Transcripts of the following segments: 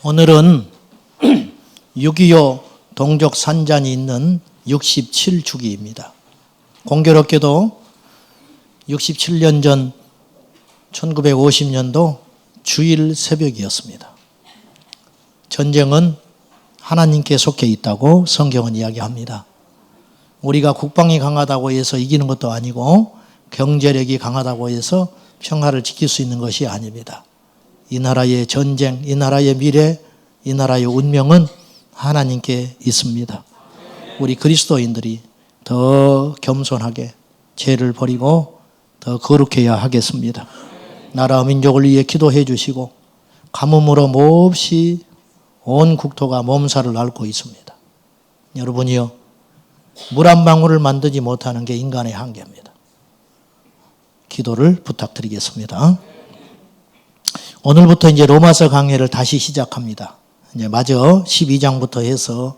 오늘은 6.25 동족 산잔이 있는 67주기입니다. 공교롭게도 67년 전 1950년도 주일 새벽이었습니다. 전쟁은 하나님께 속해 있다고 성경은 이야기합니다. 우리가 국방이 강하다고 해서 이기는 것도 아니고 경제력이 강하다고 해서 평화를 지킬 수 있는 것이 아닙니다. 이 나라의 전쟁, 이 나라의 미래, 이 나라의 운명은 하나님께 있습니다. 우리 그리스도인들이 더 겸손하게 죄를 버리고 더 거룩해야 하겠습니다. 나라와 민족을 위해 기도해 주시고 가뭄으로 몹시 온 국토가 몸살을 앓고 있습니다. 여러분이요, 물 한 방울을 만들지 못하는 게 인간의 한계입니다. 기도를 부탁드리겠습니다. 오늘부터 이제 로마서 강해를 다시 시작합니다. 이제 마저 12장부터 해서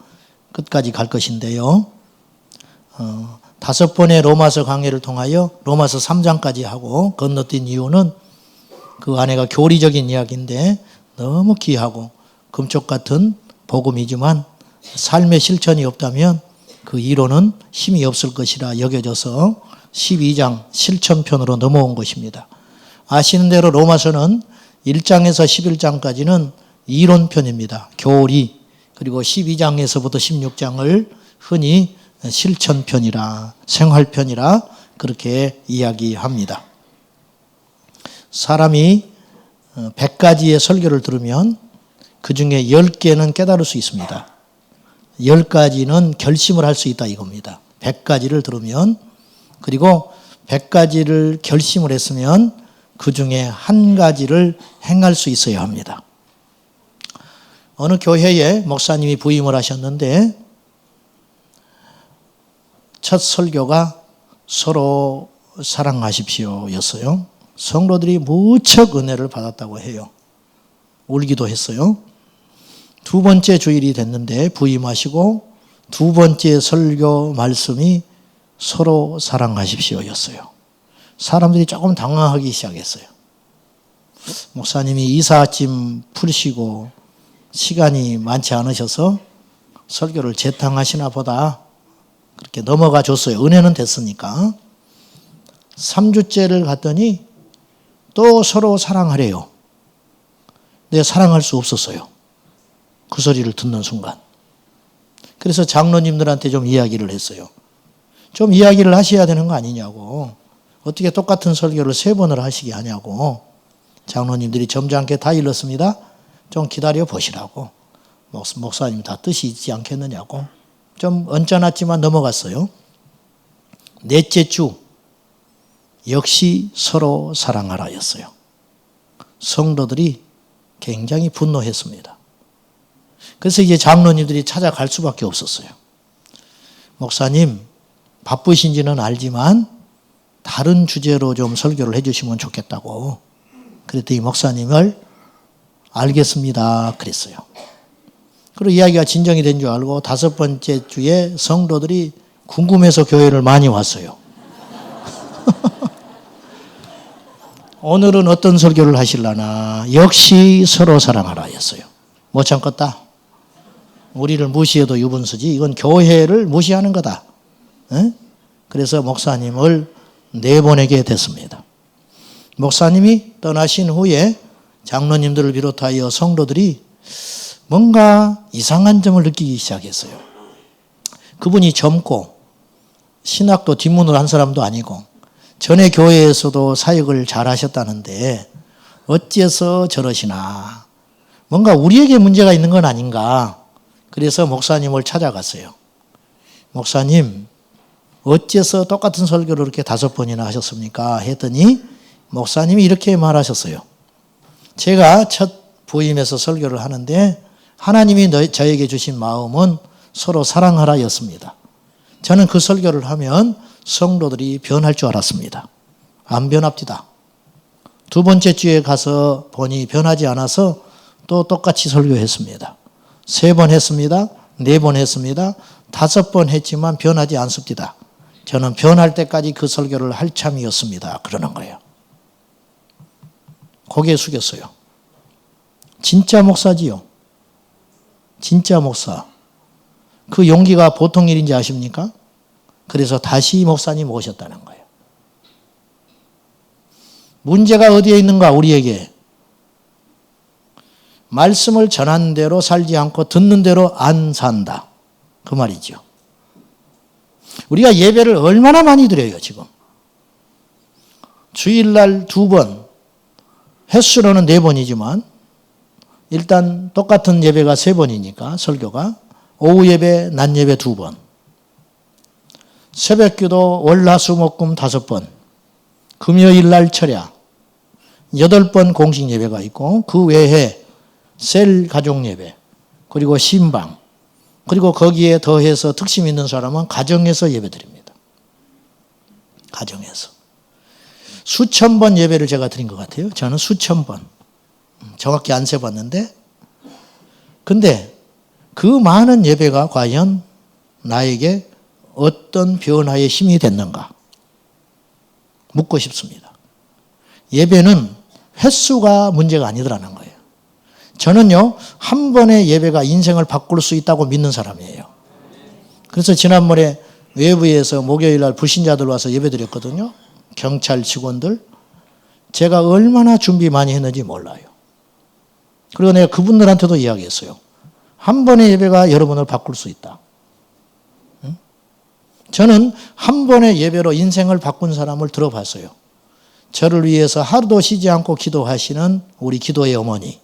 끝까지 갈 것인데요. 5번의 로마서 강해를 통하여 로마서 3장까지 하고 건너뛴 이유는 그 안에가 교리적인 이야기인데 너무 귀하고 금쪽 같은 복음이지만 삶의 실천이 없다면 그 이론은 힘이 없을 것이라 여겨져서 12장 실천편으로 넘어온 것입니다. 아시는 대로 로마서는 1장에서 11장까지는 이론편입니다. 교리. 그리고 12장에서부터 16장을 흔히 실천편이라, 생활편이라 그렇게 이야기합니다. 사람이 100가지의 설교를 들으면 그 중에 10개는 깨달을 수 있습니다. 10가지는 결심을 할 수 있다 이겁니다. 100가지를 들으면, 그리고 100가지를 결심을 했으면 그 중에 한 가지를 행할 수 있어야 합니다. 어느 교회에 목사님이 부임을 하셨는데 첫 설교가 서로 사랑하십시오 였어요. 성도들이 무척 은혜를 받았다고 해요. 울기도 했어요. 두 번째 주일이 됐는데 부임하시고 두 번째 설교 말씀이 서로 사랑하십시오 였어요. 사람들이 조금 당황하기 시작했어요. 목사님이 이삿짐 풀으시고 시간이 많지 않으셔서 설교를 재탕하시나 보다 그렇게 넘어가 줬어요. 은혜는 됐으니까. 3주째를 갔더니 또 서로 사랑하래요. 내가 사랑할 수 없었어요. 그 소리를 듣는 순간. 그래서 장로님들한테 좀 이야기를 했어요. 좀 이야기를 하셔야 되는 거 아니냐고. 어떻게 똑같은 설교를 3번을 하시게 하냐고. 장로님들이 점잖게 다 일렀습니다. 좀 기다려 보시라고. 목사님 다 뜻이 있지 않겠느냐고. 좀 언짢았지만 넘어갔어요. 넷째 주 역시 서로 사랑하라 였어요. 성도들이 굉장히 분노했습니다. 그래서 이제 장로님들이 찾아갈 수밖에 없었어요. 목사님 바쁘신지는 알지만 다른 주제로 좀 설교를 해주시면 좋겠다고. 그랬더니 목사님을 알겠습니다 그랬어요. 그리고 이야기가 진정이 된 줄 알고 5번째 주에 성도들이 궁금해서 교회를 많이 왔어요. 오늘은 어떤 설교를 하실라나. 역시 서로 사랑하라 였어요. 못 참겠다. 우리를 무시해도 유분수지 이건 교회를 무시하는 거다. 에? 그래서 목사님을 내보내게 됐습니다. 목사님이 떠나신 후에 장로님들을 비롯하여 성도들이 뭔가 이상한 점을 느끼기 시작했어요. 그분이 젊고 신학도 뒷문으로 한 사람도 아니고 전에 교회에서도 사역을 잘 하셨다는데 어째서 저러시나. 뭔가 우리에게 문제가 있는 건 아닌가. 그래서 목사님을 찾아갔어요. 목사님 어째서 똑같은 설교를 이렇게 5번이나 하셨습니까? 했더니 목사님이 이렇게 말하셨어요. 제가 첫 부임에서 설교를 하는데 하나님이 저에게 주신 마음은 서로 사랑하라 였습니다. 저는 그 설교를 하면 성도들이 변할 줄 알았습니다. 안 변합니다. 두 번째 주에 가서 보니 변하지 않아서 또 똑같이 설교했습니다. 3번 했습니다. 4번 했습니다. 5번 했지만 변하지 않습니다. 저는 변할 때까지 그 설교를 할 참이었습니다. 그러는 거예요. 고개 숙였어요. 진짜 목사지요. 진짜 목사. 그 용기가 보통 일인지 아십니까? 그래서 다시 목사님 오셨다는 거예요. 문제가 어디에 있는가 우리에게? 말씀을 전하는 대로 살지 않고 듣는 대로 안 산다. 그 말이죠. 우리가 예배를 얼마나 많이 드려요 지금. 주일날 2번, 횟수로는 4번이지만 일단 똑같은 예배가 3번이니까 설교가 오후 예배, 낮 예배 2번, 새벽기도 월화수목금 5번, 금요일날 철야 8번 공식 예배가 있고 그 외에 셀 가족 예배, 그리고 신방, 그리고 거기에 더해서 특심 있는 사람은 가정에서 예배 드립니다. 가정에서. 수천 번 예배를 제가 드린 것 같아요. 저는 수천 번. 정확히 안 세봤는데. 근데 그 많은 예배가 과연 나에게 어떤 변화의 힘이 됐는가? 묻고 싶습니다. 예배는 횟수가 문제가 아니더라는 거예요. 저는요, 한 번의 예배가 인생을 바꿀 수 있다고 믿는 사람이에요. 그래서 지난번에 외부에서 목요일날 불신자들 와서 예배 드렸거든요. 경찰 직원들. 제가 얼마나 준비 많이 했는지 몰라요. 그리고 내가 그분들한테도 이야기했어요. 한 번의 예배가 여러분을 바꿀 수 있다. 저는 한 번의 예배로 인생을 바꾼 사람을 들어봤어요. 저를 위해서 하루도 쉬지 않고 기도하시는 우리 기도의 어머니.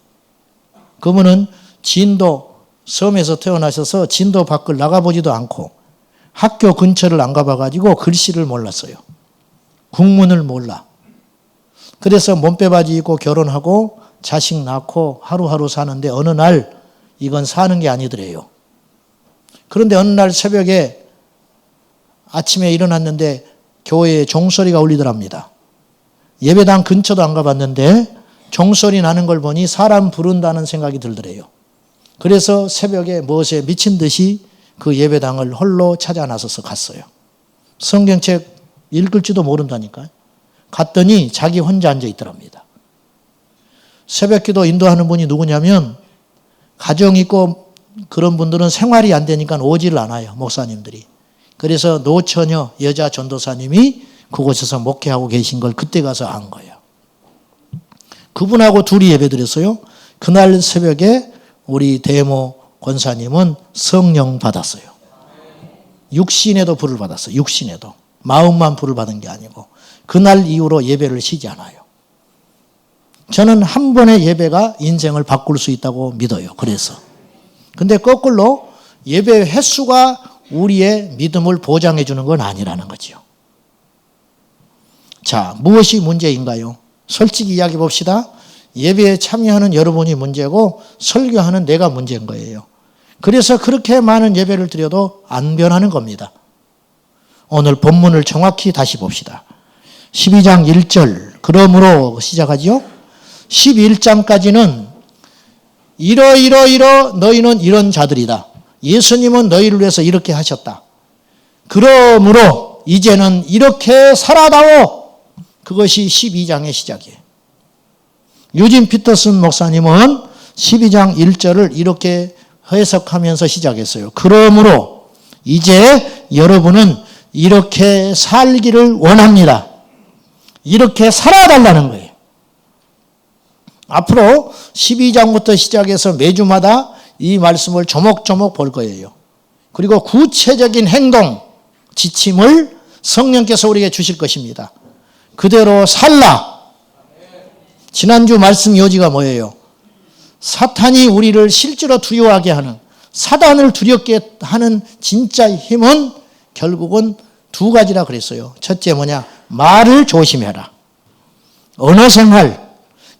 그분은 진도, 섬에서 태어나셔서 진도 밖을 나가보지도 않고 학교 근처를 안 가봐가지고 글씨를 몰랐어요. 국문을 몰라. 그래서 몸빼바지 입고 결혼하고 자식 낳고 하루하루 사는데 어느 날 이건 사는 게 아니더래요. 그런데 어느 날 새벽에 아침에 일어났는데 교회에 종소리가 울리더랍니다. 예배당 근처도 안 가봤는데 종소리 나는 걸 보니 사람 부른다는 생각이 들더래요. 그래서 새벽에 무엇에 미친 듯이 그 예배당을 홀로 찾아 나서서 갔어요. 성경책 읽을지도 모른다니까요. 갔더니 자기 혼자 앉아 있더랍니다. 새벽기도 인도하는 분이 누구냐면 가정 있고 그런 분들은 생활이 안 되니까 오지를 않아요. 목사님들이. 그래서 노처녀 여자 전도사님이 그곳에서 목회하고 계신 걸 그때 가서 안 거예요. 그분하고 둘이 예배드렸어요. 그날 새벽에 우리 대모 권사님은 성령 받았어요. 육신에도 불을 받았어요. 육신에도. 마음만 불을 받은 게 아니고 그날 이후로 예배를 쉬지 않아요. 저는 한 번의 예배가 인생을 바꿀 수 있다고 믿어요. 그래서. 근데 거꾸로 예배 횟수가 우리의 믿음을 보장해 주는 건 아니라는 거죠. 자, 무엇이 문제인가요? 솔직히 이야기해 봅시다. 예배에 참여하는 여러분이 문제고 설교하는 내가 문제인 거예요. 그래서 그렇게 많은 예배를 드려도 안 변하는 겁니다. 오늘 본문을 정확히 다시 봅시다. 12장 1절 그러므로 시작하지요. 11장까지는 이러 너희는 이런 자들이다. 예수님은 너희를 위해서 이렇게 하셨다. 그러므로 이제는 이렇게 살아다오. 그것이 12장의 시작이에요. 유진 피터슨 목사님은 12장 1절을 이렇게 해석하면서 시작했어요. 그러므로 이제 여러분은 이렇게 살기를 원합니다. 이렇게 살아달라는 거예요. 앞으로 12장부터 시작해서 매주마다 이 말씀을 조목조목 볼 거예요. 그리고 구체적인 행동, 지침을 성령께서 우리에게 주실 것입니다. 그대로 살라. 지난주 말씀 요지가 뭐예요? 사탄이 우리를 실제로 두려워하게 하는, 사단을 두렵게 하는 진짜 힘은 결국은 두 가지라 그랬어요. 첫째 뭐냐? 말을 조심해라. 언어 생활.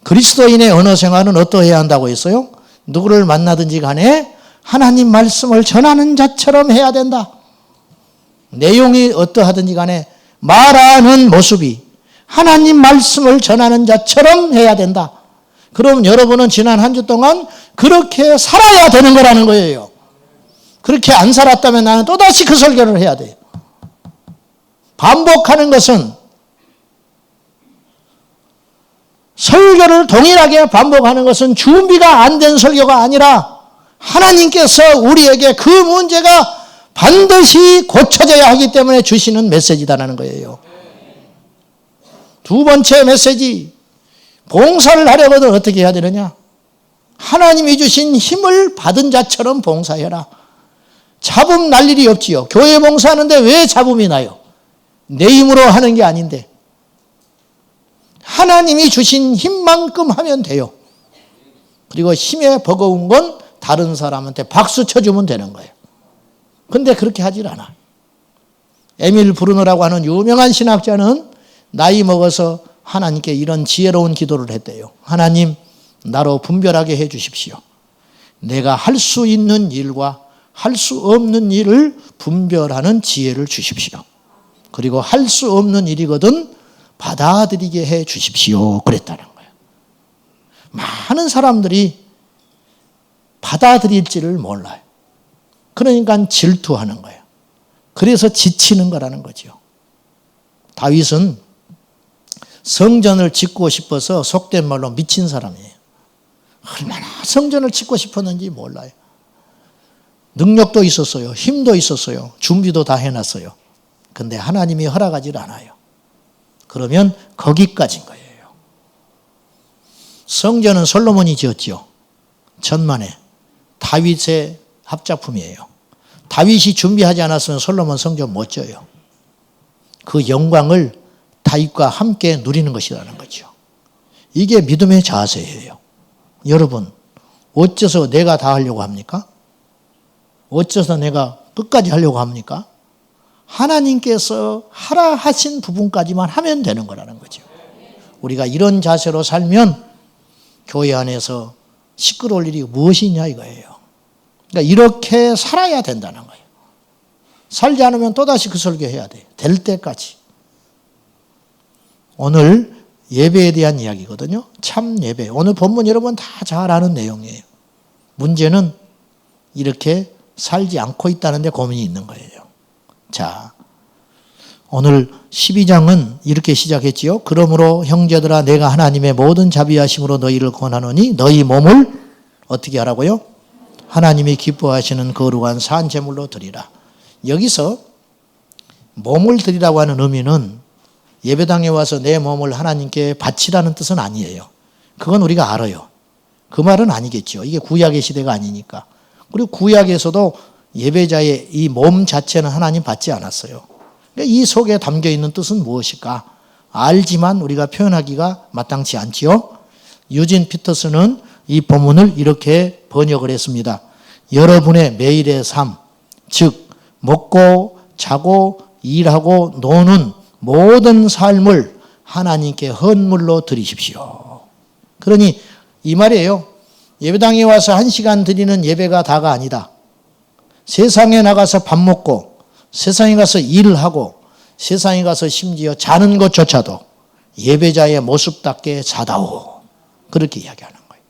그리스도인의 언어 생활은 어떠해야 한다고 했어요? 누구를 만나든지 간에 하나님 말씀을 전하는 자처럼 해야 된다. 내용이 어떠하든지 간에 말하는 모습이 하나님 말씀을 전하는 자처럼 해야 된다. 그럼 여러분은 지난 한 주 동안 그렇게 살아야 되는 거라는 거예요. 그렇게 안 살았다면 나는 또다시 그 설교를 해야 돼요. 반복하는 것은 설교를 동일하게 반복하는 것은 준비가 안 된 설교가 아니라 하나님께서 우리에게 그 문제가 반드시 고쳐져야 하기 때문에 주시는 메시지다라는 거예요. 두 번째 메시지, 봉사를 하려거든 어떻게 해야 되느냐? 하나님이 주신 힘을 받은 자처럼 봉사해라. 잡음 날 일이 없지요. 교회 봉사하는데 왜 잡음이 나요? 내 힘으로 하는 게 아닌데 하나님이 주신 힘만큼 하면 돼요. 그리고 힘에 버거운 건 다른 사람한테 박수 쳐주면 되는 거예요. 근데 그렇게 하질 않아. 에밀 브루너라고 하는 유명한 신학자는 나이 먹어서 하나님께 이런 지혜로운 기도를 했대요. 하나님, 나로 분별하게 해 주십시오. 내가 할 수 있는 일과 할 수 없는 일을 분별하는 지혜를 주십시오. 그리고 할 수 없는 일이거든 받아들이게 해 주십시오. 그랬다는 거예요. 많은 사람들이 받아들일지를 몰라요. 그러니까 질투하는 거예요. 그래서 지치는 거라는 거죠. 다윗은 성전을 짓고 싶어서 속된 말로 미친 사람이에요. 얼마나 성전을 짓고 싶었는지 몰라요. 능력도 있었어요. 힘도 있었어요. 준비도 다 해놨어요. 근데 하나님이 허락하지 않아요. 그러면 거기까지인 거예요. 성전은 솔로몬이 지었지요. 천만에. 다윗의 합작품이에요. 다윗이 준비하지 않았으면 솔로몬 성전 못 지어요. 그 영광을 다윗과 함께 누리는 것이라는 거죠. 이게 믿음의 자세예요. 여러분, 어째서 내가 다 하려고 합니까? 어째서 내가 끝까지 하려고 합니까? 하나님께서 하라 하신 부분까지만 하면 되는 거라는 거죠. 우리가 이런 자세로 살면 교회 안에서 시끄러울 일이 무엇이냐 이거예요. 그러니까 이렇게 살아야 된다는 거예요. 살지 않으면 또다시 그 설교해야 돼요. 될 때까지. 오늘 예배에 대한 이야기거든요. 참 예배. 오늘 본문 여러분 다 잘 아는 내용이에요. 문제는 이렇게 살지 않고 있다는 데 고민이 있는 거예요. 자, 오늘 12장은 이렇게 시작했지요. 그러므로 형제들아 내가 하나님의 모든 자비하심으로 너희를 권하노니 너희 몸을 어떻게 하라고요? 하나님이 기뻐하시는 거룩한 산 제물로 드리라. 여기서 몸을 드리라고 하는 의미는 예배당에 와서 내 몸을 하나님께 바치라는 뜻은 아니에요. 그건 우리가 알아요. 그 말은 아니겠죠. 이게 구약의 시대가 아니니까. 그리고 구약에서도 예배자의 이 몸 자체는 하나님 받지 않았어요. 이 속에 담겨 있는 뜻은 무엇일까? 알지만 우리가 표현하기가 마땅치 않지요. 유진 피터스는 이 본문을 이렇게 번역을 했습니다. 여러분의 매일의 삶, 즉 먹고 자고 일하고 노는 모든 삶을 하나님께 헌물로 드리십시오. 그러니 이 말이에요. 예배당에 와서 1시간 드리는 예배가 다가 아니다. 세상에 나가서 밥 먹고 세상에 가서 일을 하고 세상에 가서 심지어 자는 것조차도 예배자의 모습답게 자다오. 그렇게 이야기하는 거예요.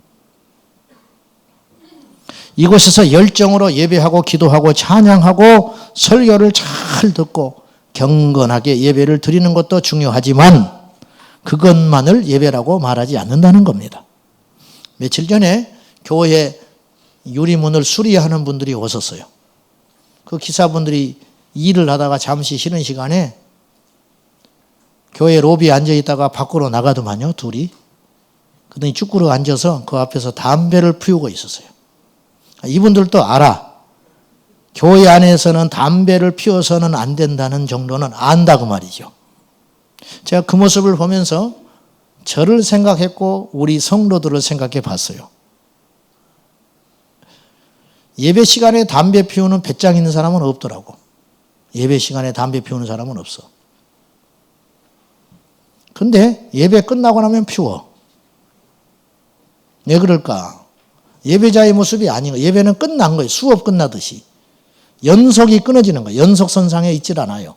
이곳에서 열정으로 예배하고 기도하고 찬양하고 설교를 잘 듣고 경건하게 예배를 드리는 것도 중요하지만 그것만을 예배라고 말하지 않는다는 겁니다. 며칠 전에 교회 유리문을 수리하는 분들이 오셨어요. 그 기사분들이 일을 하다가 잠시 쉬는 시간에 교회 로비에 앉아있다가 밖으로 나가더만요, 둘이. 그러더니 쭈꾸러 앉아서 그 앞에서 담배를 피우고 있었어요. 이분들도 알아. 교회 안에서는 담배를 피워서는 안 된다는 정도는 안다고 말이죠. 제가 그 모습을 보면서 저를 생각했고 우리 성도들을 생각해 봤어요. 예배 시간에 담배 피우는 배짱 있는 사람은 없더라고. 예배 시간에 담배 피우는 사람은 없어. 근데 예배 끝나고 나면 피워. 왜 그럴까? 예배자의 모습이 아닌 거예요. 예배는 끝난 거예요. 수업 끝나듯이. 연속이 끊어지는 거예요. 연속선상에 있질 않아요.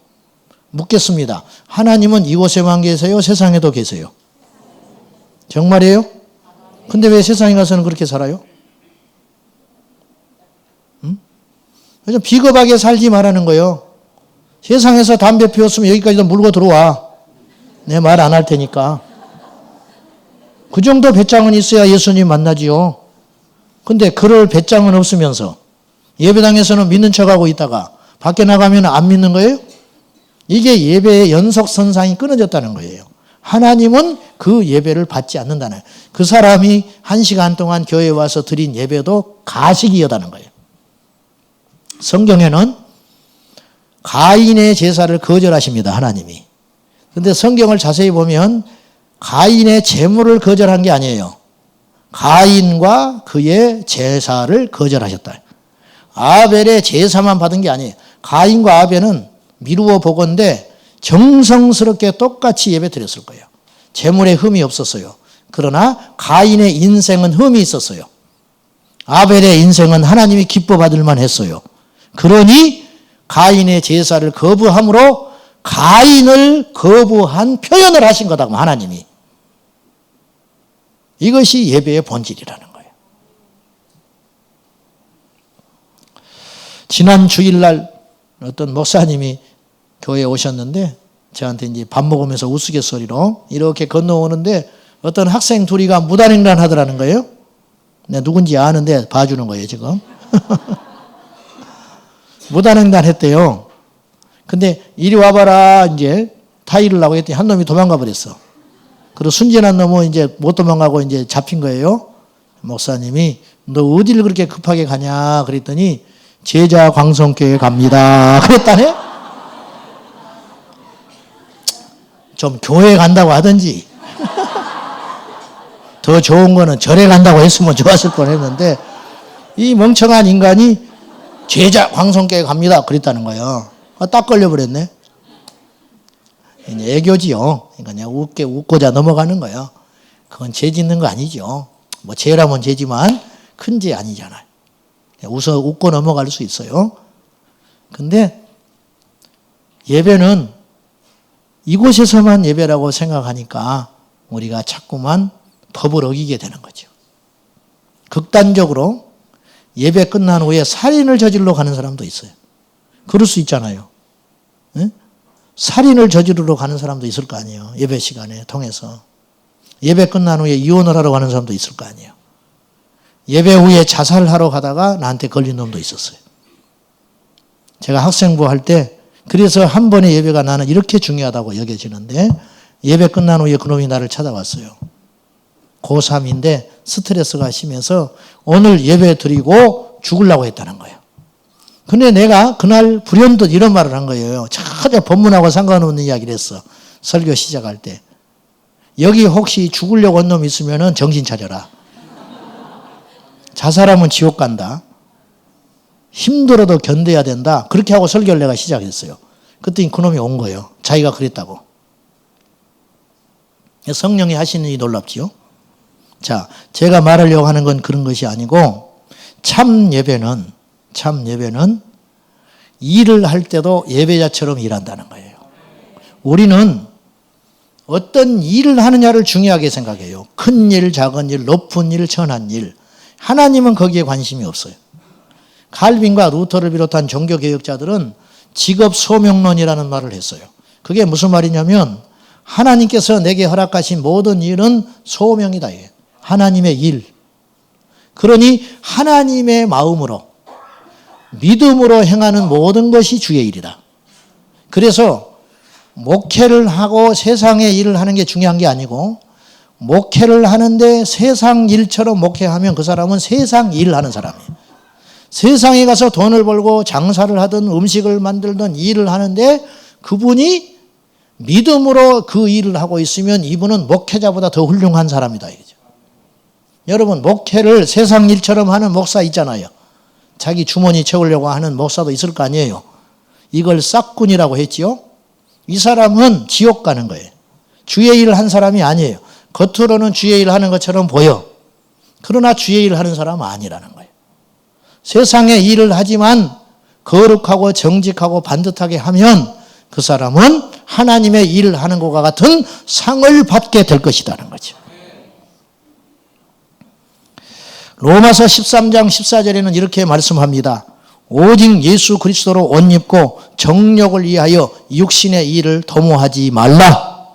묻겠습니다. 하나님은 이곳에만 계세요? 세상에도 계세요? 정말이에요? 근데 왜 세상에 가서는 그렇게 살아요? 응? 비겁하게 살지 말라는 거예요. 세상에서 담배 피웠으면 여기까지도 물고 들어와. 내 말 안 할 테니까. 그 정도 배짱은 있어야 예수님 만나지요. 근데 그럴 배짱은 없으면서 예배당에서는 믿는 척하고 있다가 밖에 나가면 안 믿는 거예요? 이게 예배의 연속선상이 끊어졌다는 거예요. 하나님은 그 예배를 받지 않는다는 거예요. 그 사람이 1시간 동안 교회에 와서 드린 예배도 가식이었다는 거예요. 성경에는 가인의 제사를 거절하십니다, 하나님이. 그런데 성경을 자세히 보면 가인의 제물을 거절한 게 아니에요. 가인과 그의 제사를 거절하셨다. 아벨의 제사만 받은 게 아니에요. 가인과 아벨은 미루어 보건대 정성스럽게 똑같이 예배 드렸을 거예요. 제물에 흠이 없었어요. 그러나 가인의 인생은 흠이 있었어요. 아벨의 인생은 하나님이 기뻐 받을 만했어요. 그러니 가인의 제사를 거부함으로 가인을 거부한 표현을 하신 거다, 하나님이. 이것이 예배의 본질이라는 거예요. 지난 주일날 어떤 목사님이 교회에 오셨는데 저한테 이제 밥 먹으면서 우스갯소리로 이렇게 건너오는데 어떤 학생 둘이가 무단횡단 하더라는 거예요. 내가 누군지 아는데 봐주는 거예요, 지금. 무단횡단 했대요. 근데 이리 와봐라, 이제 타이르려고 했더니 한 놈이 도망가 버렸어. 그리고 순진한 놈은 이제 못 도망가고 이제 잡힌 거예요. 목사님이 너 어디를 그렇게 급하게 가냐 그랬더니 제자 광성교회 갑니다 그랬다네. 좀 교회 간다고 하든지 더 좋은 거는 절에 간다고 했으면 좋았을 뻔했는데 이 멍청한 인간이 제자 광성교회 갑니다 그랬다는 거예요. 딱 걸려버렸네. 애교지요. 그러니까 그냥 웃고자 넘어가는 거예요. 그건 죄 짓는 거 아니죠. 뭐 죄라면 죄지만 큰 죄 아니잖아요. 웃고 넘어갈 수 있어요. 근데 예배는 이곳에서만 예배라고 생각하니까 우리가 자꾸만 법을 어기게 되는 거죠. 극단적으로 예배 끝난 후에 살인을 저질러 가는 사람도 있어요. 그럴 수 있잖아요. 네? 살인을 저지르러 가는 사람도 있을 거 아니에요. 예배 시간에 통해서. 예배 끝난 후에 이혼을 하러 가는 사람도 있을 거 아니에요. 예배 후에 자살하러 가다가 나한테 걸린 놈도 있었어요. 제가 학생부 할 때 그래서 한 번의 예배가 나는 이렇게 중요하다고 여겨지는데 예배 끝난 후에 그놈이 나를 찾아왔어요. 고3인데 스트레스가 심해서 오늘 예배 드리고 죽으려고 했다는 거예요. 근데 내가 그날 불현듯 이런 말을 한 거예요. 전혀 법문하고 상관없는 이야기를 했어. 설교 시작할 때. 여기 혹시 죽으려고 한 놈 있으면 정신 차려라. 자살하면 지옥 간다. 힘들어도 견뎌야 된다. 그렇게 하고 설교를 내가 시작했어요. 그랬더니 그놈이 온 거예요. 자기가 그랬다고. 성령이 하시는 일이 놀랍지요. 자, 제가 말하려고 하는 건 그런 것이 아니고 참 예배는 일을 할 때도 예배자처럼 일한다는 거예요. 우리는 어떤 일을 하느냐를 중요하게 생각해요. 큰 일, 작은 일, 높은 일, 천한 일. 하나님은 거기에 관심이 없어요. 칼빈과 루터를 비롯한 종교개혁자들은 직업 소명론이라는 말을 했어요. 그게 무슨 말이냐면 하나님께서 내게 허락하신 모든 일은 소명이다. 하나님의 일. 그러니 하나님의 마음으로 믿음으로 행하는 모든 것이 주의 일이다. 그래서 목회를 하고 세상의 일을 하는 게 중요한 게 아니고 목회를 하는데 세상 일처럼 목회하면 그 사람은 세상 일을 하는 사람이에요. 세상에 가서 돈을 벌고 장사를 하든 음식을 만들든 일을 하는데 그분이 믿음으로 그 일을 하고 있으면 이분은 목회자보다 더 훌륭한 사람이다. 이거죠. 여러분 목회를 세상 일처럼 하는 목사 있잖아요. 자기 주머니 채우려고 하는 목사도 있을 거 아니에요. 이걸 싹군이라고 했지요. 이 사람은 지옥 가는 거예요. 주의 일을 한 사람이 아니에요. 겉으로는 주의 일을 하는 것처럼 보여. 그러나 주의 일을 하는 사람은 아니라는 거예요. 세상의 일을 하지만 거룩하고 정직하고 반듯하게 하면 그 사람은 하나님의 일을 하는 것과 같은 상을 받게 될 것이라는 거죠. 로마서 13장 14절에는 이렇게 말씀합니다. 오직 예수 그리스도로 옷 입고 정욕을 위하여 육신의 일을 도모하지 말라.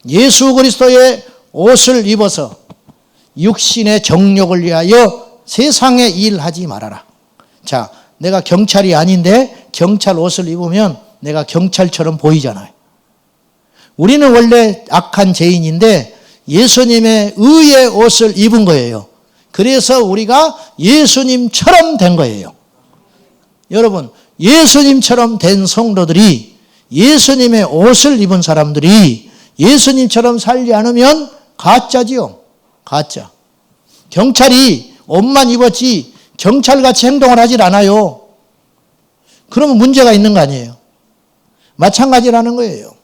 예수 그리스도의 옷을 입어서 육신의 정욕을 위하여 세상에 일하지 말아라. 자, 내가 경찰이 아닌데 경찰 옷을 입으면 내가 경찰처럼 보이잖아요. 우리는 원래 악한 죄인인데 예수님의 의의 옷을 입은 거예요. 그래서 우리가 예수님처럼 된 거예요. 여러분, 예수님처럼 된 성도들이, 예수님의 옷을 입은 사람들이 예수님처럼 살지 않으면 가짜지요. 가짜. 경찰이 옷만 입었지 경찰같이 행동을 하질 않아요. 그러면 문제가 있는 거 아니에요. 마찬가지라는 거예요.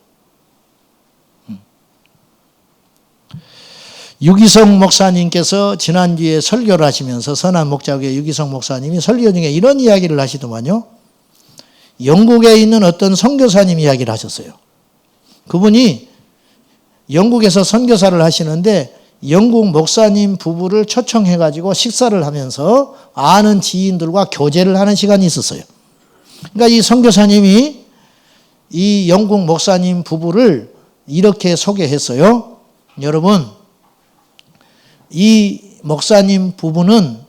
유기성 목사님께서 지난주에 설교를 하시면서, 선한 목자교회 유기성 목사님이 설교 중에 이런 이야기를 하시더만요. 영국에 있는 어떤 선교사님 이야기를 하셨어요. 그분이 영국에서 선교사를 하시는데 영국 목사님 부부를 초청해가지고 식사를 하면서 아는 지인들과 교제를 하는 시간이 있었어요. 그러니까 이 선교사님이 이 영국 목사님 부부를 이렇게 소개했어요. 여러분, 이 목사님 부부는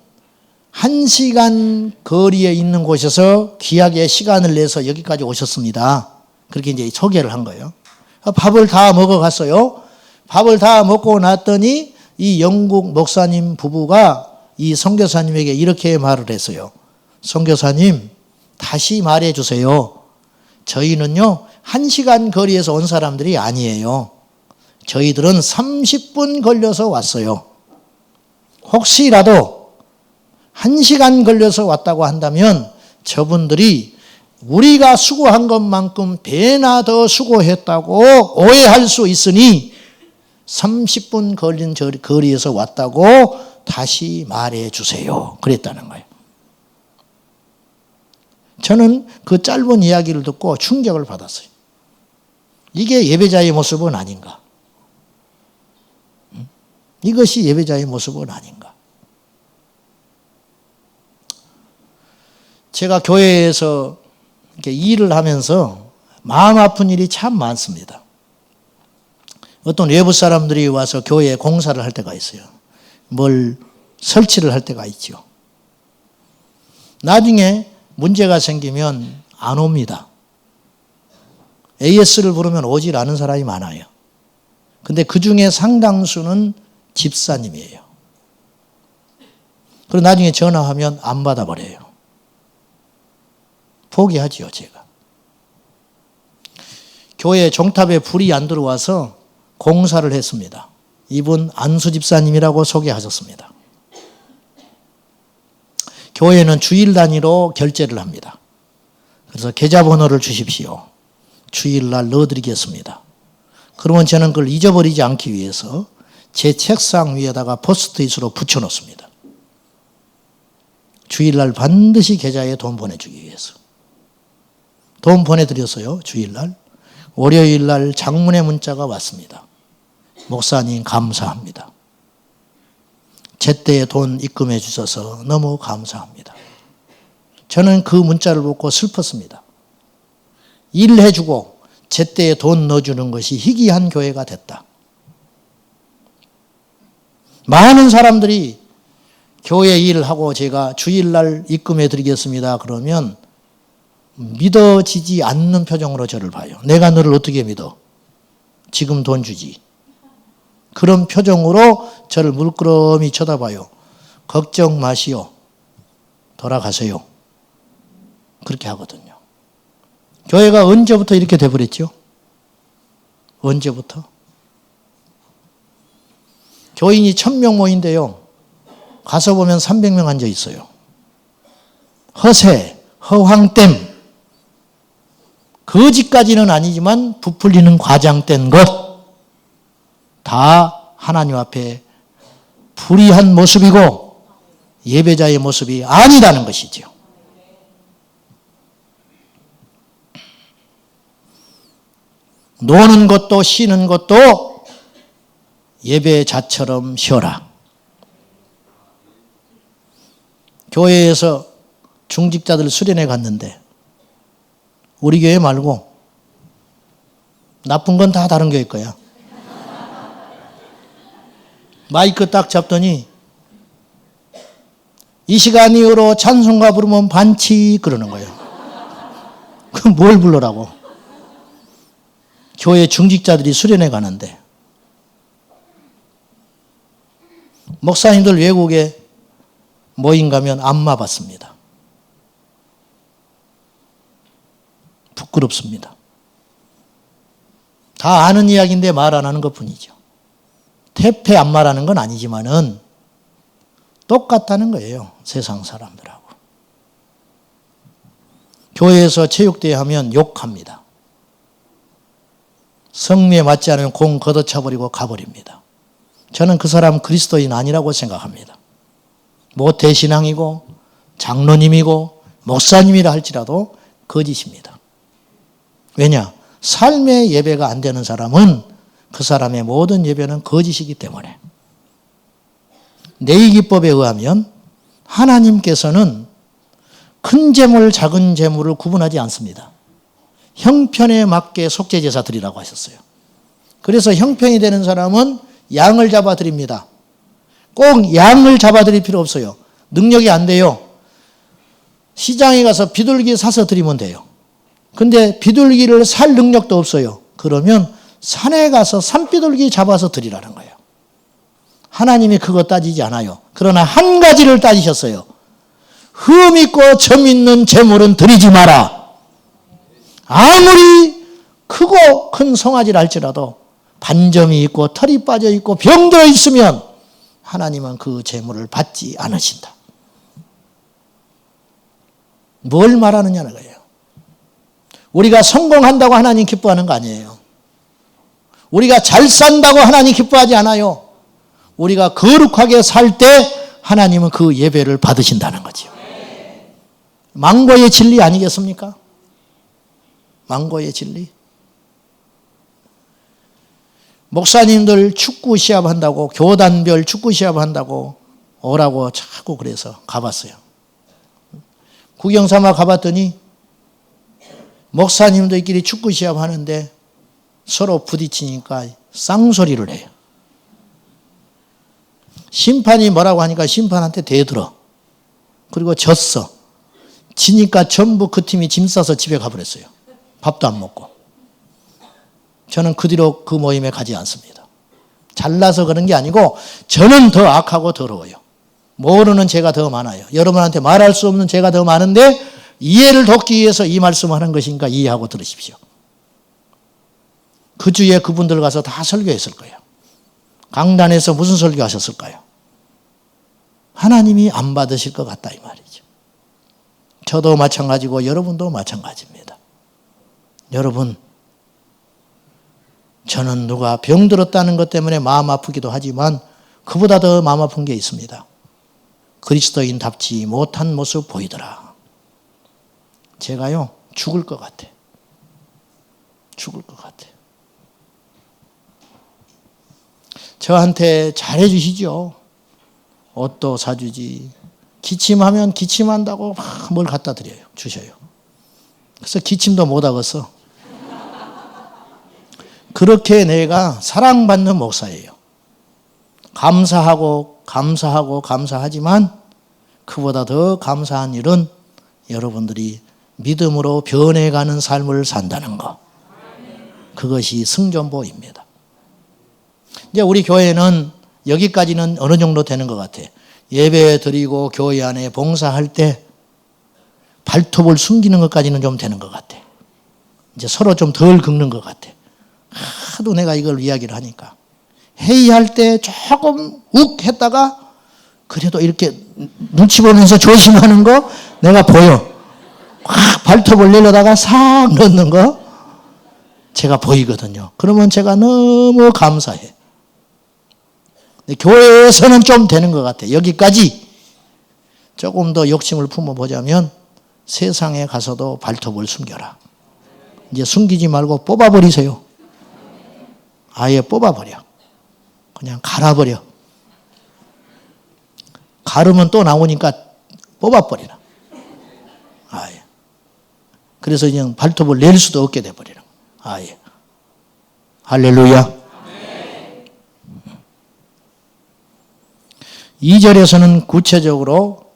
1시간 거리에 있는 곳에서 귀하게 시간을 내서 여기까지 오셨습니다. 그렇게 이제 소개를 한 거예요. 밥을 다 먹어갔어요. 밥을 다 먹고 났더니 이 영국 목사님 부부가 이 선교사님에게 이렇게 말을 했어요. 선교사님, 다시 말해 주세요. 저희는요, 1시간 거리에서 온 사람들이 아니에요. 저희들은 30분 걸려서 왔어요. 혹시라도 1시간 걸려서 왔다고 한다면 저분들이 우리가 수고한 것만큼 배나 더 수고했다고 오해할 수 있으니 30분 걸린 거리에서 왔다고 다시 말해 주세요. 그랬다는 거예요. 저는 그 짧은 이야기를 듣고 충격을 받았어요. 이게 예배자의 모습은 아닌가? 이것이 예배자의 모습은 아닌가? 제가 교회에서 이렇게 일을 하면서 마음 아픈 일이 참 많습니다. 어떤 외부 사람들이 와서 교회에 공사를 할 때가 있어요. 뭘 설치를 할 때가 있죠. 나중에 문제가 생기면 안 옵니다. AS를 부르면 오질 않은 사람이 많아요. 근데 그 중에 상당수는 집사님이에요. 그리고 나중에 전화하면 안 받아버려요. 포기하지요, 제가. 교회 종탑에 불이 안 들어와서 공사를 했습니다. 이분 안수 집사님이라고 소개하셨습니다. 교회는 주일 단위로 결제를 합니다. 그래서 계좌번호를 주십시오. 주일날 넣어드리겠습니다. 그러면 저는 그걸 잊어버리지 않기 위해서 제 책상 위에다가 포스트잇으로 붙여놓습니다. 주일날 반드시 계좌에 돈 보내주기 위해서. 돈 보내드렸어요, 주일날. 월요일날 장문의 문자가 왔습니다. 목사님 감사합니다. 제때에 돈 입금해 주셔서 너무 감사합니다. 저는 그 문자를 보고 슬펐습니다. 일해주고 제때에 돈 넣어주는 것이 희귀한 교회가 됐다. 많은 사람들이 교회 일을 하고 제가 주일날 입금해 드리겠습니다. 그러면 믿어지지 않는 표정으로 저를 봐요. 내가 너를 어떻게 믿어? 지금 돈 주지. 그런 표정으로 저를 물끄러미 쳐다봐요. 걱정 마시오. 돌아가세요. 그렇게 하거든요. 교회가 언제부터 이렇게 돼버렸죠? 언제부터? 교인이 1000명 모인데요. 가서 보면 300명 앉아 있어요. 허세, 허황됨, 거짓까지는 아니지만 부풀리는 과장된 것, 다 하나님 앞에 불의한 모습이고 예배자의 모습이 아니라는 것이죠. 노는 것도 쉬는 것도 예배자처럼 쉬어라. 교회에서 중직자들 수련회 갔는데 우리 교회 말고 나쁜 건 다 다른 교회 거야. 마이크 딱 잡더니 이 시간 이후로 찬송가 부르면 반칙 그러는 거예요. 그럼 뭘 불러라고? 교회 중직자들이 수련회 가는데 목사님들 외국에 모임 가면 안마 받습니다. 부끄럽습니다. 다 아는 이야기인데 말 안 하는 것뿐이죠. 태페 안마라는 건 아니지만은 똑같다는 거예요. 세상 사람들하고. 교회에서 체육대회 하면 욕합니다. 성미에 맞지 않으면 공 걷어차버리고 가버립니다. 저는 그 사람 그리스도인 아니라고 생각합니다. 모태신앙이고 장로님이고 목사님이라 할지라도 거짓입니다. 왜냐? 삶의 예배가 안 되는 사람은 그 사람의 모든 예배는 거짓이기 때문에. 내이기법에 의하면 하나님께서는 큰 재물, 작은 재물을 구분하지 않습니다. 형편에 맞게 속죄제사 드리라고 하셨어요. 그래서 형편이 되는 사람은 양을 잡아 드립니다. 꼭 양을 잡아 드릴 필요 없어요. 능력이 안 돼요. 시장에 가서 비둘기 사서 드리면 돼요. 근데 비둘기를 살 능력도 없어요. 그러면 산에 가서 산비둘기 잡아서 드리라는 거예요. 하나님이 그거 따지지 않아요. 그러나 한 가지를 따지셨어요. 흠 있고 점 있는 재물은 드리지 마라. 아무리 크고 큰 송아지를 할지라도 반점이 있고 털이 빠져 있고 병들어 있으면 하나님은 그 재물을 받지 않으신다. 뭘 말하느냐는 거예요. 우리가 성공한다고 하나님 기뻐하는 거 아니에요. 우리가 잘 산다고 하나님 기뻐하지 않아요. 우리가 거룩하게 살 때 하나님은 그 예배를 받으신다는 거죠. 망고의 진리 아니겠습니까? 망고의 진리. 목사님들 축구 시합한다고, 교단별 축구 시합한다고 오라고 자꾸 그래서 가봤어요. 구경 삼아 가봤더니 목사님들끼리 축구 시합하는데 서로 부딪히니까 쌍소리를 해요. 심판이 뭐라고 하니까 심판한테 대들어. 그리고 졌어. 지니까 전부 그 팀이 짐 싸서 집에 가버렸어요. 밥도 안 먹고. 저는 그 뒤로 그 모임에 가지 않습니다. 잘나서 그런 게 아니고 저는 더 악하고 더러워요. 모르는 죄가 더 많아요. 여러분한테 말할 수 없는 죄가 더 많은데 이해를 돕기 위해서 이 말씀을 하는 것인가 이해하고 들으십시오. 그 주에 그분들 가서 다 설교했을 거예요. 강단에서 무슨 설교하셨을까요? 하나님이 안 받으실 것 같다 이 말이죠. 저도 마찬가지고 여러분도 마찬가지입니다. 여러분, 저는 누가 병들었다는 것 때문에 마음 아프기도 하지만 그보다 더 마음 아픈 게 있습니다. 그리스도인답지 못한 모습 보이더라. 제가요 죽을 것 같아. 죽을 것 같아. 저한테 잘해 주시죠. 옷도 사주지. 기침하면 기침한다고 막 뭘 갖다 드려요. 주셔요. 그래서 기침도 못 하겠어. 그렇게 내가 사랑받는 목사예요. 감사하지만 그보다 더 감사한 일은 여러분들이 믿음으로 변해가는 삶을 산다는 거. 그것이 승전보입니다. 이제 우리 교회는 여기까지는 어느 정도 되는 것 같아. 예배 드리고 교회 안에 봉사할 때 발톱을 숨기는 것까지는 좀 되는 것 같아. 이제 서로 좀 덜 긁는 것 같아. 하도 내가 이걸 이야기를 하니까. 회의할 때 조금 욱 했다가 그래도 이렇게 눈치 보면서 조심하는 거 내가 보여. 확 발톱을 내려다가 싹 넣는 거 제가 보이거든요. 그러면 제가 너무 감사해. 교회에서는 좀 되는 것 같아. 여기까지 조금 더 욕심을 품어보자면 세상에 가서도 발톱을 숨겨라. 이제 숨기지 말고 뽑아버리세요. 아예 뽑아버려. 그냥 갈아버려. 가르면 또 나오니까 뽑아버리라. 아예. 그래서 그냥 발톱을 낼 수도 없게 돼버리라. 아예. 할렐루야. 2절에서는 구체적으로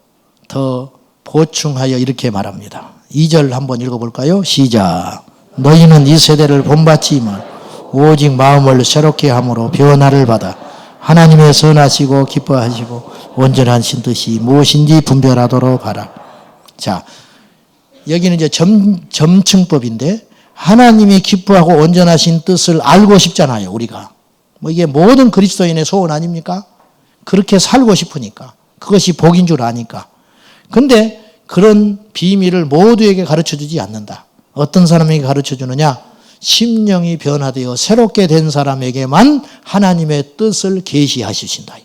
더 보충하여 이렇게 말합니다. 2절 한번 읽어볼까요? 시작. 너희는 이 세대를 본받지 말 오직 마음을 새롭게 함으로 변화를 받아 하나님의 선하시고 기뻐하시고 온전한 신 뜻이 무엇인지 분별하도록 하라. 자, 여기는 이제 점층법인데 하나님이 기뻐하고 온전하신 뜻을 알고 싶잖아요, 우리가. 뭐 이게 모든 그리스도인의 소원 아닙니까? 그렇게 살고 싶으니까. 그것이 복인 줄 아니까. 근데 그런 비밀을 모두에게 가르쳐 주지 않는다. 어떤 사람에게 가르쳐 주느냐? 심령이 변화되어 새롭게 된 사람에게만 하나님의 뜻을 계시하시신다.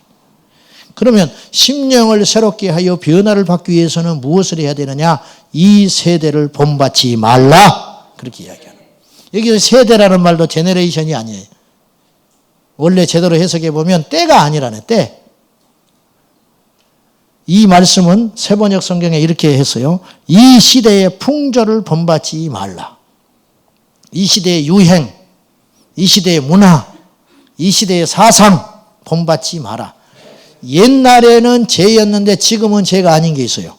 그러면 심령을 새롭게 하여 변화를 받기 위해서는 무엇을 해야 되느냐? 이 세대를 본받지 말라. 그렇게 이야기하는 거예요. 여기서 세대라는 말도 제너레이션이 아니에요. 원래 제대로 해석해 보면 때가 아니라네, 때. 이 말씀은 세번역 성경에 이렇게 했어요. 이 시대의 풍조를 본받지 말라. 이 시대의 유행, 이 시대의 문화, 이 시대의 사상 본받지 마라. 옛날에는 죄였는데 지금은 죄가 아닌 게 있어요.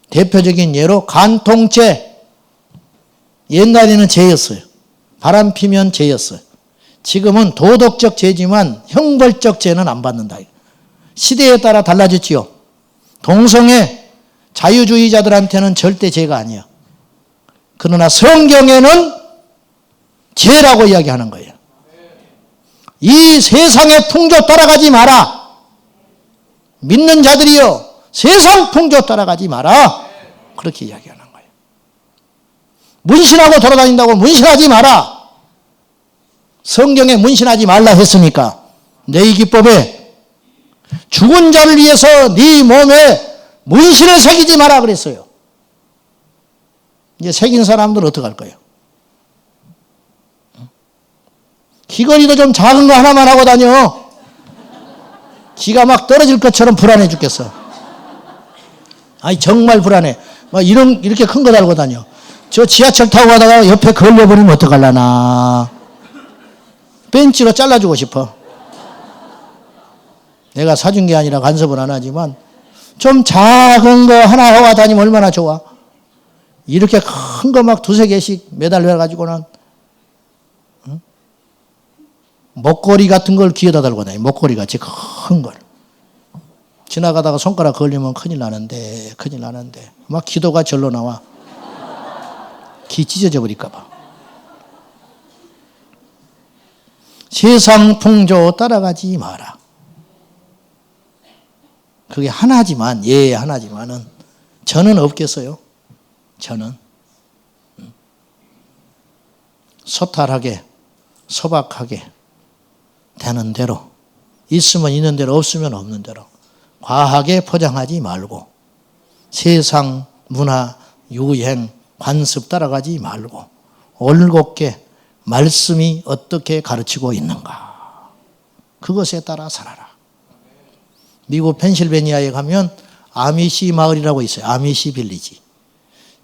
대표적인 예로 간통죄. 옛날에는 죄였어요. 바람 피면 죄였어요. 지금은 도덕적 죄지만 형벌적 죄는 안 받는다. 시대에 따라 달라졌지요. 동성애 자유주의자들한테는 절대 죄가 아니에요. 그러나 성경에는 죄라고 이야기하는 거예요. 이 세상의 풍조 따라가지 마라. 믿는 자들이여 세상 풍조 따라가지 마라. 그렇게 이야기하는 거예요. 문신하고 돌아다닌다고 문신하지 마라. 성경에 문신하지 말라 했으니까 내이기법에 죽은 자를 위해서 네 몸에 문신을 새기지 마라 그랬어요. 이제 새긴 사람들은 어떡할 거예요? 귀걸이도 좀 작은 거 하나만 하고 다녀. 기가 막 떨어질 것처럼 불안해 죽겠어. 아니 정말 불안해. 막 이렇게 큰 거 달고 다녀. 저 지하철 타고 가다가 옆에 걸려버리면 어떡하려나. 벤치로 잘라주고 싶어. 내가 사준 게 아니라 간섭은 안 하지만 좀 작은 거 하나 하고 다니면 얼마나 좋아. 이렇게 큰 거 막 두세 개씩 매달려가지고는 목걸이 같은 걸 귀에다 달고 다니. 목걸이 같이 큰 걸. 지나가다가 손가락 걸리면 큰일 나는데 막 기도가 절로 나와. 기 찢어져 버릴까 봐. 세상 풍조 따라가지 마라. 그게 하나지만, 하나지만은 저는 없겠어요. 저는 소탈하게, 소박하게 되는 대로, 있으면 있는 대로, 없으면 없는 대로 과하게 포장하지 말고 세상 문화, 유행, 관습 따라가지 말고 올곧게 말씀이 어떻게 가르치고 있는가 그것에 따라 살아라. 미국 펜실베니아에 가면 아미시 마을이라고 있어요. 아미시 빌리지.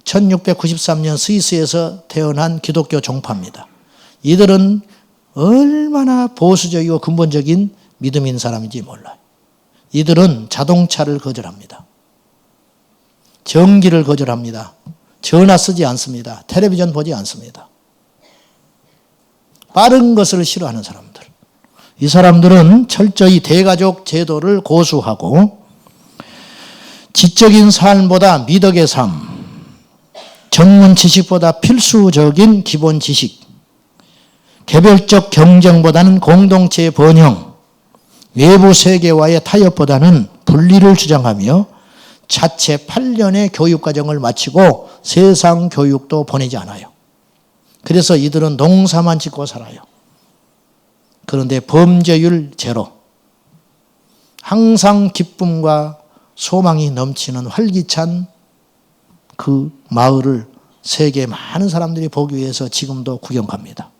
1693년 스위스에서 태어난 기독교 종파입니다. 이들은 얼마나 보수적이고 근본적인 믿음인 사람인지 몰라요. 이들은 자동차를 거절합니다. 전기를 거절합니다. 전화 쓰지 않습니다. 텔레비전 보지 않습니다. 빠른 것을 싫어하는 사람들. 이 사람들은 철저히 대가족 제도를 고수하고 지적인 삶보다 미덕의 삶, 전문 지식보다 필수적인 기본 지식, 개별적 경쟁보다는 공동체의 번영, 외부 세계와의 타협보다는 분리를 주장하며 자체 8년의 교육과정을 마치고 세상 교육도 보내지 않아요. 그래서 이들은 농사만 짓고 살아요. 그런데 범죄율 제로. 항상 기쁨과 소망이 넘치는 활기찬 그 마을을 세계 많은 사람들이 보기 위해서 지금도 구경 갑니다.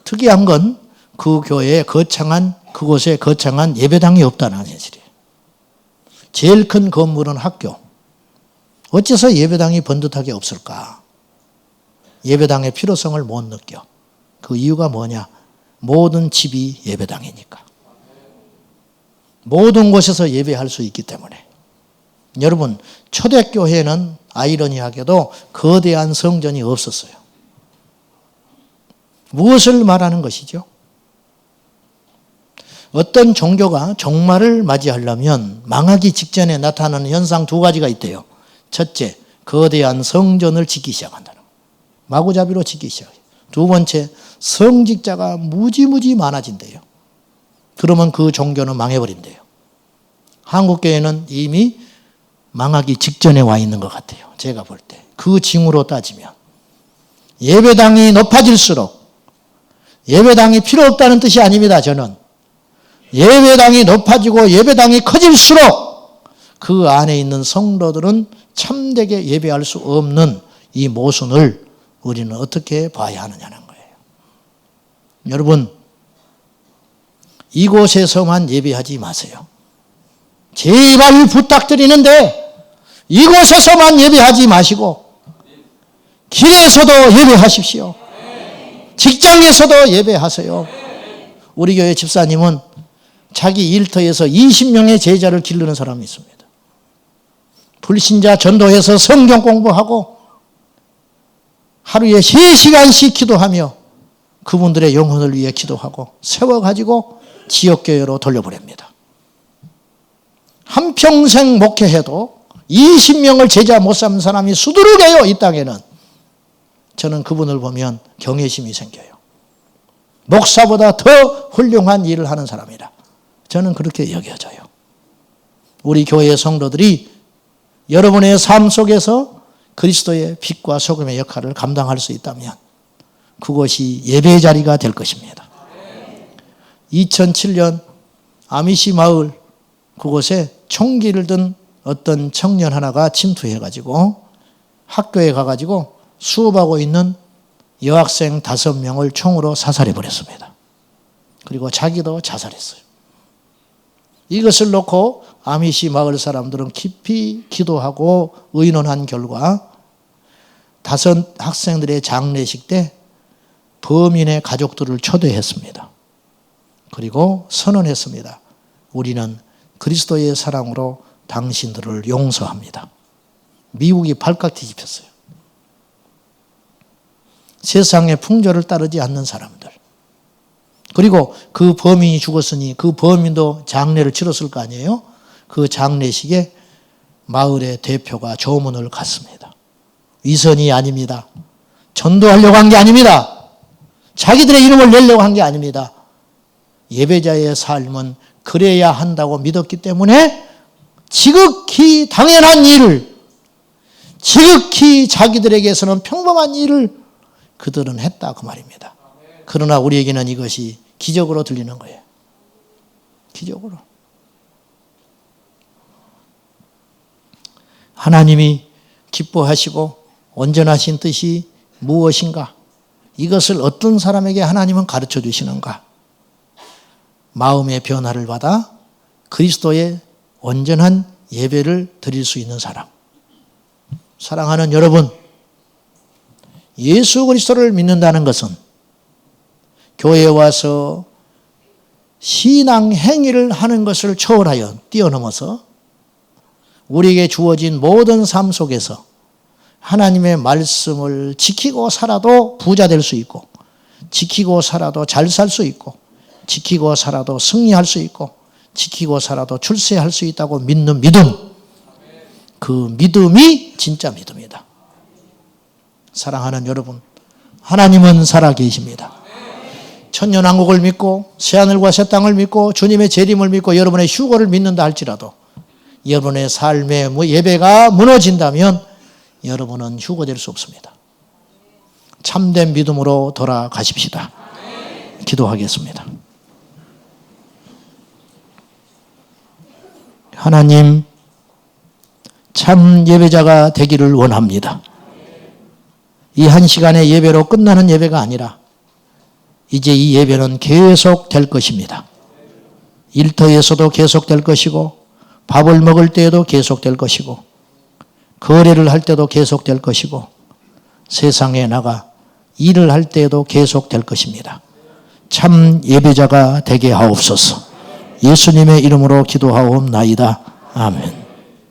특이한 건 그 교회에 그곳에 거창한 예배당이 없다는 사실이에요. 제일 큰 건물은 학교. 어째서 예배당이 번듯하게 없을까? 예배당의 필요성을 못 느껴. 그 이유가 뭐냐? 모든 집이 예배당이니까. 모든 곳에서 예배할 수 있기 때문에. 여러분, 초대교회는 아이러니하게도 거대한 성전이 없었어요. 무엇을 말하는 것이죠? 어떤 종교가 종말을 맞이하려면 망하기 직전에 나타나는 현상 두 가지가 있대요. 첫째, 거대한 성전을 짓기 시작한다는 거예요. 마구잡이로 짓기 시작해요. 두 번째, 성직자가 무지무지 많아진대요. 그러면 그 종교는 망해버린대요. 한국교회는 이미 망하기 직전에 와 있는 것 같아요. 제가 볼 때. 그 징후로 따지면. 예배당이 높아질수록, 예배당이 필요 없다는 뜻이 아닙니다, 저는. 예배당이 높아지고 예배당이 커질수록 그 안에 있는 성도들은 참되게 예배할 수 없는 이 모순을 우리는 어떻게 봐야 하느냐는 거예요. 여러분, 이곳에서만 예배하지 마세요. 제발 부탁드리는데 이곳에서만 예배하지 마시고 길에서도 예배하십시오. 직장에서도 예배하세요. 우리 교회 집사님은 자기 일터에서 20명의 제자를 기르는 사람이 있습니다. 불신자 전도해서 성경 공부하고 하루에 3시간씩 기도하며 그분들의 영혼을 위해 기도하고 세워가지고 지역교회로 돌려보냅니다. 한평생 목회해도 20명을 제자 못 삼는 사람이 수두룩해요, 이 땅에는. 저는 그분을 보면 경외심이 생겨요. 목사보다 더 훌륭한 일을 하는 사람이라 저는 그렇게 여겨져요. 우리 교회의 성도들이 여러분의 삶 속에서 그리스도의 빛과 소금의 역할을 감당할 수 있다면 그것이 예배 자리가 될 것입니다. 2007년 아미시 마을 그곳에 총기를 든 어떤 청년 하나가 침투해가지고 학교에 가가지고 수업하고 있는 여학생 5명을 총으로 사살해버렸습니다. 그리고 자기도 자살했어요. 이것을 놓고 아미시 마을 사람들은 깊이 기도하고 의논한 결과 5 학생들의 장례식 때 범인의 가족들을 초대했습니다. 그리고 선언했습니다. 우리는 그리스도의 사랑으로 당신들을 용서합니다. 미국이 발칵 뒤집혔어요. 세상의 풍조를 따르지 않는 사람들. 그리고 그 범인이 죽었으니 그 범인도 장례를 치렀을 거 아니에요? 그 장례식에 마을의 대표가 조문을 갔습니다. 위선이 아닙니다. 전도하려고 한 게 아닙니다. 자기들의 이름을 내려고 한 게 아닙니다. 예배자의 삶은 그래야 한다고 믿었기 때문에 지극히 당연한 일을, 지극히 자기들에게서는 평범한 일을 그들은 했다 그 말입니다. 그러나 우리에게는 이것이 기적으로 들리는 거예요. 기적으로. 하나님이 기뻐하시고 온전하신 뜻이 무엇인가? 이것을 어떤 사람에게 하나님은 가르쳐 주시는가? 마음의 변화를 받아 그리스도의 온전한 예배를 드릴 수 있는 사람. 사랑하는 여러분, 예수 그리스도를 믿는다는 것은 교회에 와서 신앙 행위를 하는 것을 초월하여 뛰어넘어서 우리에게 주어진 모든 삶 속에서 하나님의 말씀을 지키고 살아도 부자 될 수 있고, 지키고 살아도 잘 살 수 있고, 지키고 살아도 승리할 수 있고, 지키고 살아도 출세할 수 있다고 믿는 믿음. 그 믿음이 진짜 믿음이다. 사랑하는 여러분, 하나님은 살아계십니다. 천년왕국을 믿고 새하늘과 새 땅을 믿고 주님의 재림을 믿고 여러분의 휴거를 믿는다 할지라도 여러분의 삶의 예배가 무너진다면 여러분은 휴거될 수 없습니다. 참된 믿음으로 돌아가십시다. 기도하겠습니다. 하나님, 참 예배자가 되기를 원합니다. 이 한 시간의 예배로 끝나는 예배가 아니라 이제 이 예배는 계속 될 것입니다. 일터에서도 계속 될 것이고, 밥을 먹을 때에도 계속 될 것이고, 거래를 할 때도 계속 될 것이고, 세상에 나가 일을 할 때에도 계속 될 것입니다. 참 예배자가 되게 하옵소서. 예수님의 이름으로 기도하옵나이다. 아멘.